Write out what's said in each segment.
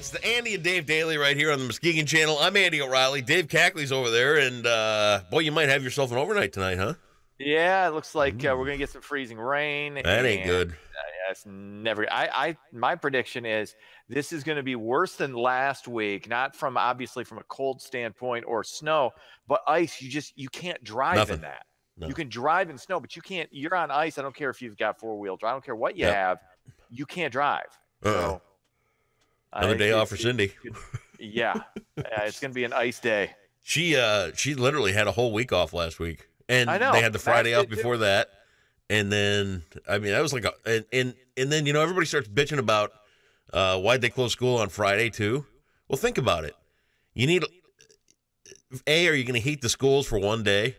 It's the Andy and Dave Daily right here on the Muskegon channel. I'm Andy O'Reilly. Dave Cackley's over there, and boy, you might have yourself an overnight tonight, huh? Yeah, it looks like we're gonna get some freezing rain. That ain't good. It's never. My prediction is this is going to be worse than last week. Not from obviously from a cold standpoint or snow, but ice. You can't drive in that. No. You can drive in snow, but you can't. You're on ice. I don't care if you've got four-wheel drive. I don't care what you have. You can't drive. So another day off for Cindy. Yeah, it's going to be an ice day. She literally had a whole week off last week. And I know. They had the Friday off before that. And then, I mean, that was like and then, you know, everybody starts bitching about why'd they close school on Friday too? Well, think about it. You need, A, are you going to heat the schools for one day?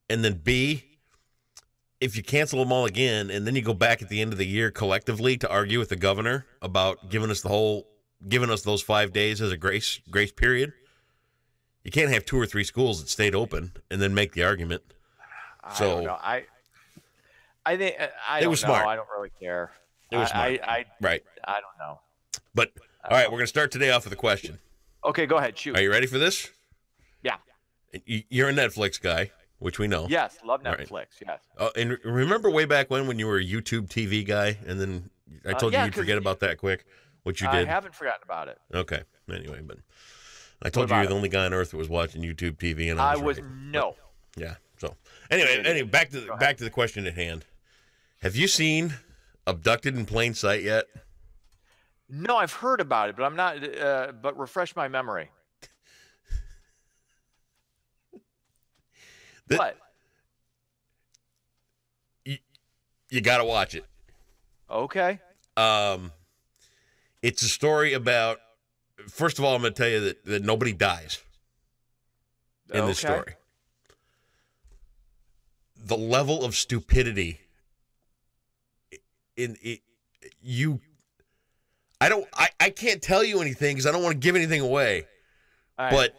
And then B, if you cancel them all again, and then you go back at the end of the year collectively to argue with the governor about giving us those 5 days as a grace period. You can't have 2 or 3 schools that stayed open and then make the argument. I don't know. I think I don't know. Smart. I don't really care. It was smart. Right. I don't know. But all right, we're going to start today off with a question. Okay, go ahead. Shoot. Are you ready for this? Yeah. You're a Netflix guy, which we know. Yes, love Netflix. Right. Yes. And remember way back when you were a YouTube TV guy, and then I told you you'd forget about that quick, which you did. I haven't forgotten about it. Okay. Anyway, but I told you you're the only guy on earth that was watching YouTube TV, and I was right. No. But, yeah. So anyway, back to the question at hand. Have you seen Abducted in Plain Sight yet? No, I've heard about it, but I'm not. But refresh my memory. What? You got to watch it. Okay. It's a story about. First of all, I'm going to tell you that nobody dies in this story. The level of stupidity I can't tell you anything because I don't want to give anything away. Right. But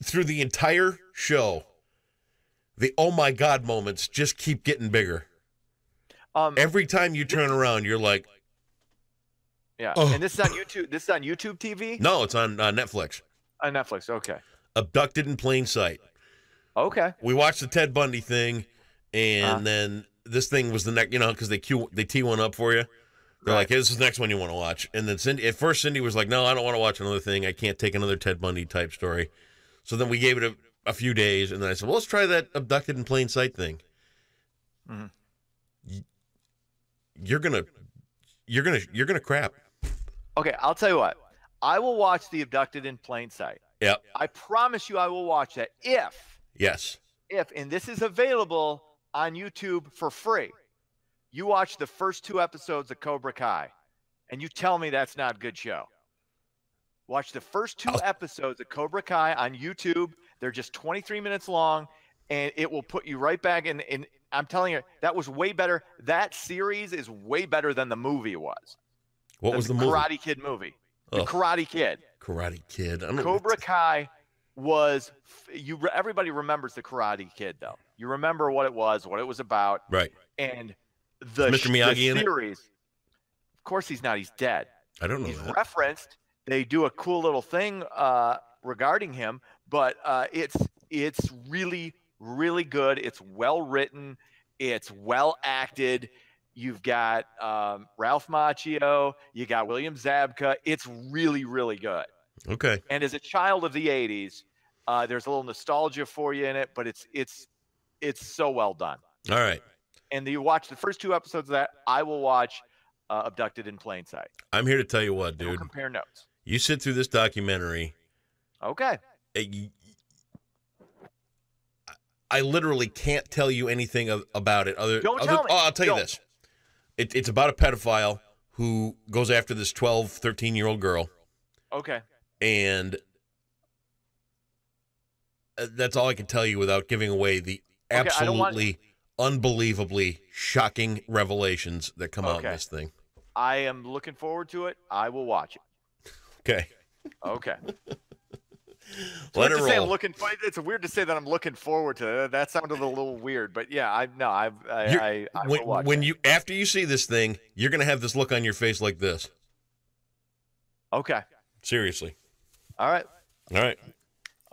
through the entire show, the oh my God moments just keep getting bigger. Every time you turn around, you're like, yeah. Oh. And this is on YouTube. This is on YouTube TV? No, it's on Netflix. On Netflix, okay. Abducted in Plain Sight. Okay. We watched the Ted Bundy thing, and then this thing was the next, you know, because they tee one up for you. They're like, hey, this is the next one you want to watch. And then Cindy was like, no, I don't want to watch another thing. I can't take another Ted Bundy type story. So then we gave it a few days, and then I said, well, let's try that Abducted in Plain Sight thing. Mm-hmm. You're gonna crap. Okay, I'll tell you what. I will watch the Abducted in Plain Sight. Yeah. I promise you I will watch that if, and this is available on YouTube for free. You watch the first 2 episodes of Cobra Kai, and you tell me that's not a good show. Watch the first 2 episodes of Cobra Kai on YouTube. They're just 23 minutes long, and it will put you right back in. I'm telling you, that was way better. That series is way better than the movie was. What was the movie? Karate Kid movie. The Karate Kid. Karate Kid. Cobra Kai was everybody remembers the Karate Kid though. You remember what it was about. Right. And the Mr. Miyagi the series. Of course he's not. He's dead. I don't know. He's that. referenced. They do a cool little thing regarding him, but it's really, really good. It's well written. It's well acted. You've got Ralph Macchio. You got William Zabka. It's really, really good. Okay. And as a child of the 80s, there's a little nostalgia for you in it, but it's so well done. All right. And you watch the first 2 episodes of that. I will watch Abducted in Plain Sight. I'm here to tell you what, dude. We'll compare notes. You sit through this documentary. Okay. I literally can't tell you anything about it. Don't tell me. Oh, I'll tell you this. It's about a pedophile who goes after this 12, 13-year-old girl. Okay. And that's all I can tell you without giving away the absolutely unbelievably shocking revelations that come out in this thing. I am looking forward to it. I will watch it. Okay. Okay. Let it roll. It's weird to say that I'm looking forward to it. That sounded a little weird, but yeah, I will watch it. After you see this thing, you're gonna have this look on your face like this. Okay. Seriously. All right. All right.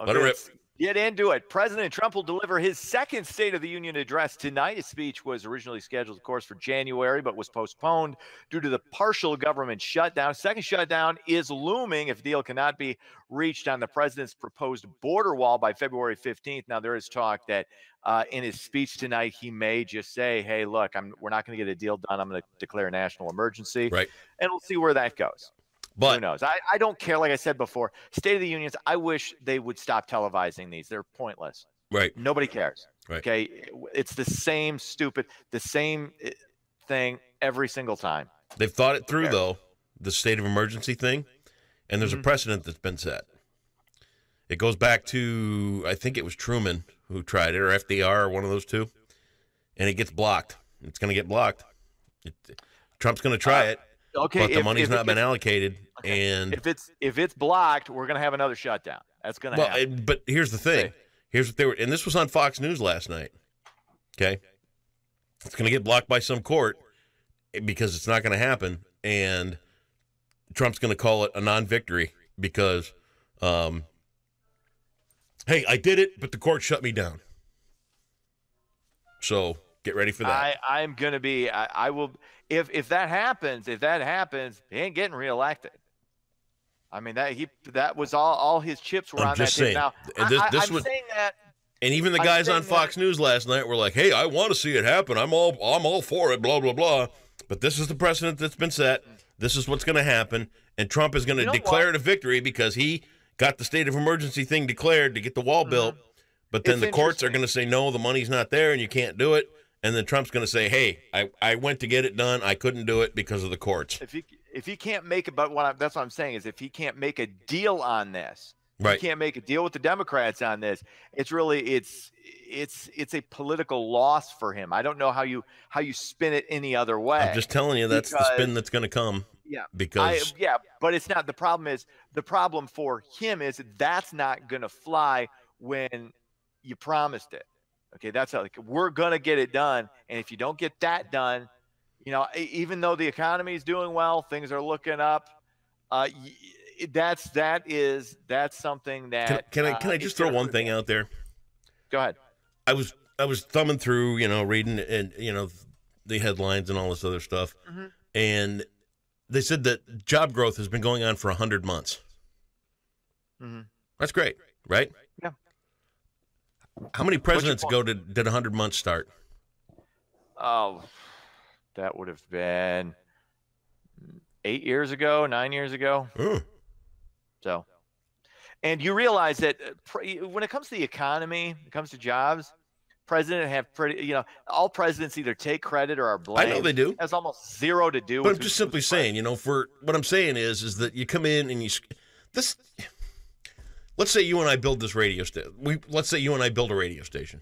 Okay, Let it rip. Get into it. President Trump will deliver his second State of the Union address tonight. His speech was originally scheduled, of course, for January, but was postponed due to the partial government shutdown. Second shutdown is looming if a deal cannot be reached on the president's proposed border wall by February 15th. Now, there is talk that in his speech tonight, he may just say, hey, look, we're not going to get a deal done. I'm going to declare a national emergency. Right. And we'll see where that goes. But who knows? I don't care. Like I said before, State of the Unions, I wish they would stop televising these. They're pointless. Right. Nobody cares. Right. Okay. It's the same thing every single time. They've thought it through, though, the state of emergency thing, and there's a precedent that's been set. It goes back to, I think it was Truman who tried it, or FDR, or one of those two, and it gets blocked. It's going to get blocked. Trump's going to try it. Okay, but the money's not been allocated, and if it's blocked, we're gonna have another shutdown. That's gonna happen. But here's the thing. Here's what they were, and this was on Fox News last night. Okay, it's gonna get blocked by some court because it's not gonna happen, and Trump's gonna call it a non-victory because, hey, I did it, but the court shut me down. So get ready for that. I'm gonna be. I will. If that happens, he ain't getting reelected. I mean that was all his chips were on that saying, team. Now I'm saying that, and even the guys on Fox News last night were like, "Hey, I want to see it happen. I'm all for it." Blah blah blah. But this is the precedent that's been set. This is what's going to happen, and Trump is going to declare it a victory because he got the state of emergency thing declared to get the wall built. But then the courts are going to say, "No, the money's not there, and you can't do it." And then Trump's going to say, hey, I went to get it done. I couldn't do it because of the courts. If he can't make it, but that's what I'm saying is if he can't make a deal on this, right. He can't make a deal with the Democrats on this. It's really it's a political loss for him. I don't know how you spin it any other way. I'm just telling you that's the spin that's going to come. Yeah. Because but it's not. The problem for him is that's not going to fly when you promised it. Okay, that's how we're going to get it done. And if you don't get that done, even though the economy is doing well, things are looking up. That's something that can I just throw one thing out there? Go ahead. I was thumbing through, reading and the headlines and all this other stuff, and they said that job growth has been going on for 100 months. That's great, right? Yeah. How many presidents ago did 100 months start? Oh, that would have been 8 years ago, 9 years ago. So, and you realize that when it comes to the economy, when it comes to jobs, presidents have all presidents either take credit or are blamed. I know they do. It has almost zero to do with. But I'm just simply saying, for what I'm saying is that you come in and let's say you and I build this radio station. Let's say you and I build a radio station.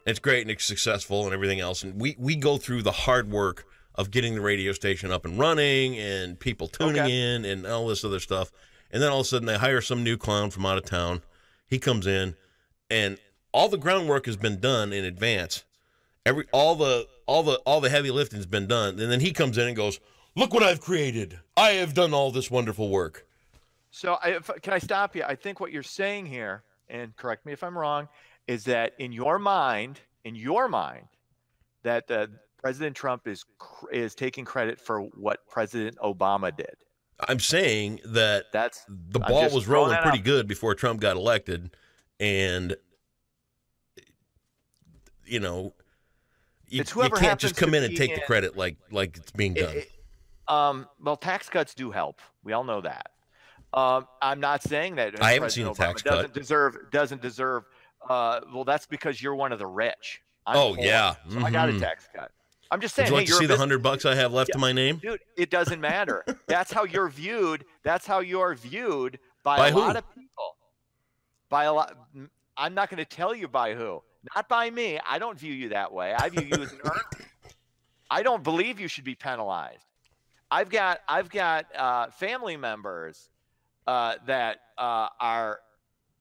It's great and it's successful and everything else. And we go through the hard work of getting the radio station up and running and people tuning in and all this other stuff. And then all of a sudden they hire some new clown from out of town. He comes in and all the groundwork has been done in advance. All the heavy lifting has been done. And then he comes in and goes, "Look what I've created. I have done all this wonderful work." So can I stop you? I think what you're saying here, and correct me if I'm wrong, is that in your mind, that President Trump is taking credit for what President Obama did. I'm saying that the ball was rolling pretty good before Trump got elected, and you can't just come in and take the credit like it's being done. Well, tax cuts do help. We all know that. I'm not saying that I haven't seen a tax cut. Doesn't deserve. Well, that's because you're one of the rich. I'm poor, yeah, so I got a tax cut. I'm just saying. Would you like to see the $100 I have left to my name, dude? It doesn't matter. That's how you're viewed. That's how you're viewed by a lot of people. By a lot. I'm not going to tell you by who. Not by me. I don't view you that way. I view you as an earner. I don't believe you should be penalized. I've got family members that are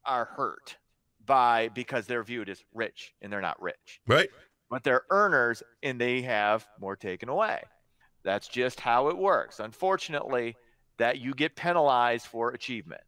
hurt because they're viewed as rich and they're not rich. Right. But they're earners and they have more taken away. That's just how it works. Unfortunately, that you get penalized for achievement.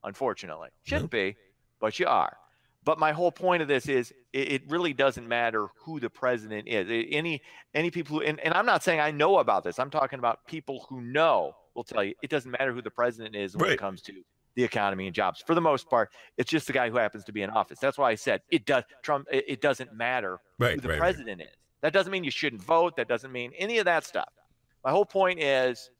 Unfortunately, shouldn't be, but you are. But my whole point of this is it really doesn't matter who the president is. Any people who, and I'm not saying I know about this. I'm talking about people who know will tell you it doesn't matter who the president is when it comes to the economy and jobs. For the most part, it's just the guy who happens to be in office. That's why I said it doesn't matter who the president is. That doesn't mean you shouldn't vote. That doesn't mean any of that stuff. My whole point is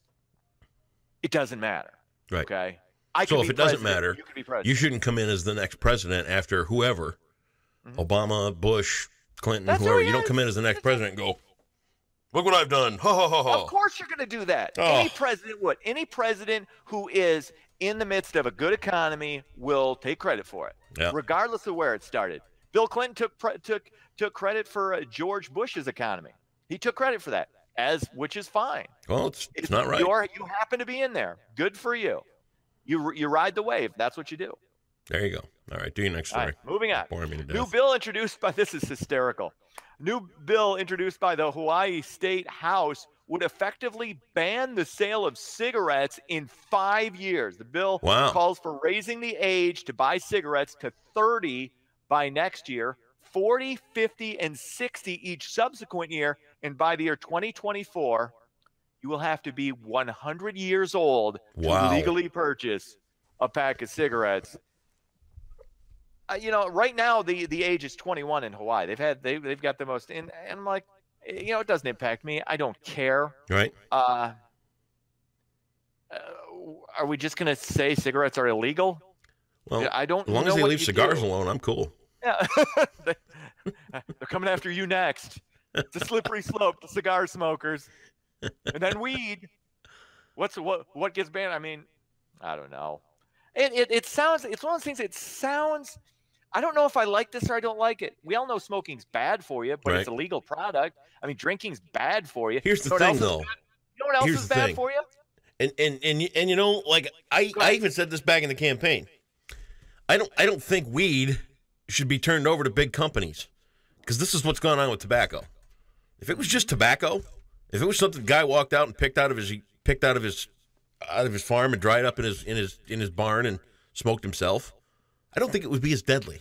it doesn't matter. Right. Okay. So if it doesn't matter, you shouldn't come in as the next president after whoever, Obama, Bush, Clinton, whoever. You don't come in as the next president and go, look what I've done. Ha, ha, ha, ha. Of course you're going to do that. Oh. Any president would. Any president who is in the midst of a good economy will take credit for it, regardless of where it started. Bill Clinton took credit for George Bush's economy. He took credit for that, which is fine. Well, it's not right. You happen to be in there. Good for you. You ride the wave. That's what you do. There you go. All right, do your next story. Right, moving on. Boring me to death. New bill introduced by, this is hysterical. New bill introduced by the Hawaii State House would effectively ban the sale of cigarettes in 5 years. The bill calls for raising the age to buy cigarettes to 30 by next year, 40, 50, and 60 each subsequent year, and by the year 2024, you will have to be 100 years old to legally purchase a pack of cigarettes. Right now the age is 21 in Hawaii. They've got the most, and I'm like, it doesn't impact me. I don't care. Right. Are we just gonna say cigarettes are illegal? Well, I don't. As long as they leave cigars alone, I'm cool. Yeah. They're coming after you next. It's a slippery slope to cigar smokers. And then weed. What gets banned? I mean, I don't know. And it sounds, it's one of those things, it sounds, I don't know if I like this or I don't like it. We all know smoking's bad for you, but it's a legal product. I mean, drinking's bad for you. Here's the thing, though. You know what else is bad for you? And like I even said this back in the campaign. I don't think weed should be turned over to big companies, because this is what's going on with tobacco. If it was just tobacco, if it was something the guy walked out and picked out of his farm and dried up in his barn and smoked himself, I don't think it would be as deadly.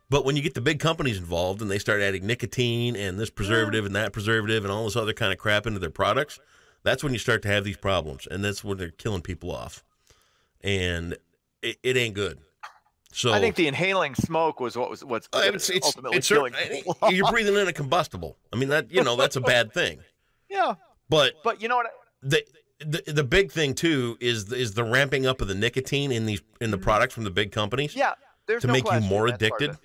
But when you get the big companies involved and they start adding nicotine and this preservative and that preservative and all this other kind of crap into their products, that's when you start to have these problems, and that's when they're killing people off. And it ain't good. So I think the inhaling smoke was what's ultimately killing people. You're breathing in a combustible. I mean, that's a bad thing. Yeah. But you know what? The big thing too is the ramping up of the nicotine in the products from the big companies. Yeah, there's to make you more addicted.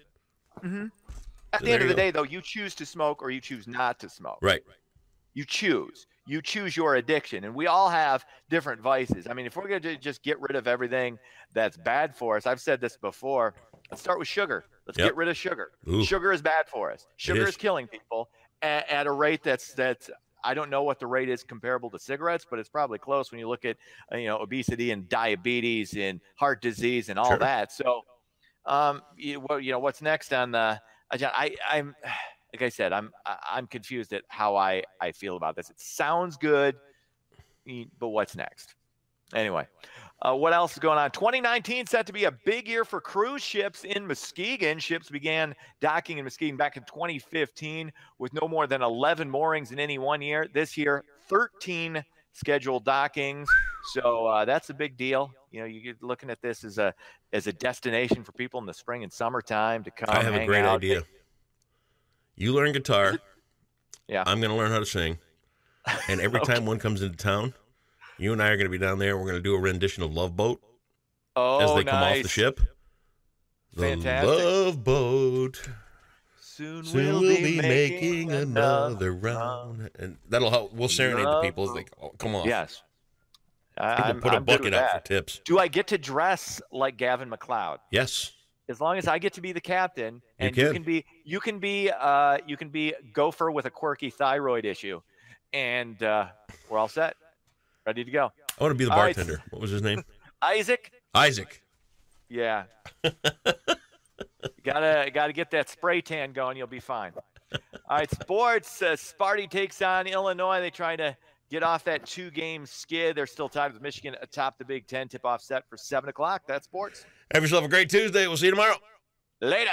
At the end of the day, though, you choose to smoke or you choose not to smoke. Right. You choose your addiction, and we all have different vices. I mean, if we're going to just get rid of everything that's bad for us, I've said this before. Let's start with sugar. Let's get rid of sugar. Ooh. Sugar is bad for us. Sugar is killing people at a rate that's. I don't know what the rate is comparable to cigarettes, but it's probably close when you look at obesity and diabetes and heart disease and all that. So, what's next on the? I'm like I said, I'm confused at how I feel about this. It sounds good, but what's next? Anyway, what else is going on? 2019 set to be a big year for cruise ships in Muskegon. Ships began docking in Muskegon back in 2015 with no more than 11 moorings in any one year. This year, 13 scheduled dockings. So that's a big deal. You're looking at this as a destination for people in the spring and summertime to come. I have a great idea. You learn guitar. Yeah. I'm going to learn how to sing. And every time one comes into town, you and I are going to be down there. We're going to do a rendition of Love Boat as they come off the ship. Fantastic. The Love Boat. Soon we'll be making another round. And that'll help. We'll serenade the people as they come off. Yes. We'll put a bucket out for tips. Do I get to dress like Gavin McLeod? Yes. As long as I get to be the captain, and you can be Gopher with a quirky thyroid issue, and we're all set. Ready to go. I want to be the bartender. Right. What was his name? Isaac. Yeah. Gotta get that spray tan going. You'll be fine. All right, sports. Sparty takes on Illinois. They try to get off that 2-game skid. They're still tied with Michigan atop the Big Ten. Tip-off set for 7 o'clock. That's sports. Have yourself a great Tuesday. We'll see you tomorrow. Later.